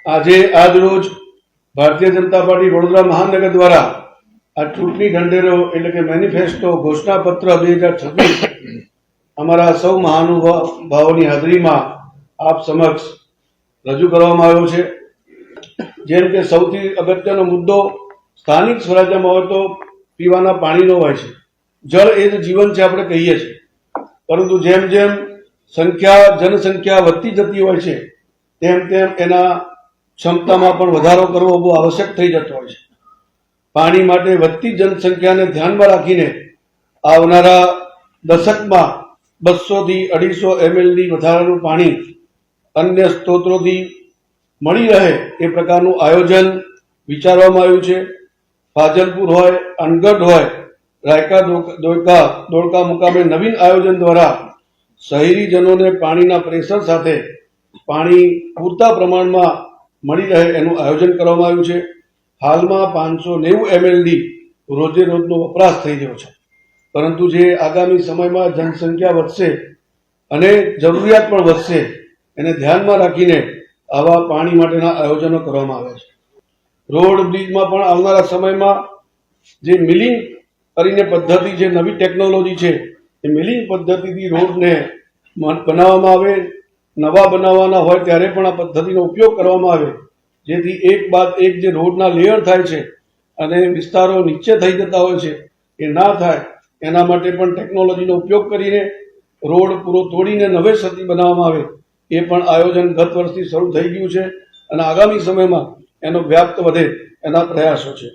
આજે આજ રોજ ભારતીય જનતા પાર્ટી વડોદરા મહાનગર દ્વારા આ ચૂંટણી ઢંઢેરો એટલે કે મેનિફેસ્ટો ઘોષણાપત્ર 2026 અમારા સૌ મહાનુભાવોની હાજરીમાં આપ સમક્ષ રજૂ કરવામાં આવ્યો છે। જેમ કે સૌથી અગત્યનો મુદ્દો સ્થાનિક સ્વરાજ્યમાં હોય તો પીવાના પાણીનો હોય છે। જળ એ જ જીવન છે આપણે કહીએ છીએ, પરંતુ જેમ જેમ જનસંખ્યા વધતી જતી હોય છે તેમ તેમ એના ક્ષમતામાં પણ વધારો કરવો બહુ આવશ્યક થઈ જતો હોય છે। પાણી માટે વધતી જનસંખ્યાને ધ્યાનમાં રાખીને આવનારા દશકમાં 200 થી 250 ml વધારાનું પાણી અન્ય સ્ત્રોતોથી મળી રહે એ પ્રકારનું આયોજન વિચારવામાં આવ્યું છે। ફાજલપુર હોય, અનગઢ હોય, રાયકા ધોળકા મુકામે નવીન આયોજન દ્વારા શહેરીજનોને પાણીના પ્રેશર સાથે પાણી પૂરતા પ્રમાણમાં મળી રહે એનું આયોજન કરવામાં આવ્યું છે। હાલમાં 590 ml રોજે રોજનો વપરાશ થઈ રહ્યો છે, પરંતુ જે આગામી સમયમાં જનસંખ્યા વધશે અને જરૂરિયાત પણ વધશે એને ધ્યાનમાં રાખીને આવા પાણી માટેના આયોજનો કરવામાં આવ્યા છે। રોડ બ્રિજમાં પણ આવનારા સમયમાં જે મિલિંગ કરીને પદ્ધતિ, જે નવી ટેકનોલોજી છે એ મિલિંગ પદ્ધતિથી રોડને બનાવવામાં આવે। નવા બનાવવાના હોય ત્યારે પણ આ પદ્ધતિનો ઉપયોગ કરવામાં આવે, જેથી એક બાદ એક જે રોડના લેયર થાય છે અને વિસ્તારો નીચે થઈ જતા હોય છે એ ના થાય એના માટે પણ ટેકનોલોજીનો ઉપયોગ કરીને રોડ પૂરો તોડીને નવેસરથી બનાવવામાં આવે એ પણ આયોજન ગત વર્ષથી શરૂ થઈ ગયું છે અને આગામી સમયમાં એનો વ્યાપ્ત વધે એના પ્રયાસો છે।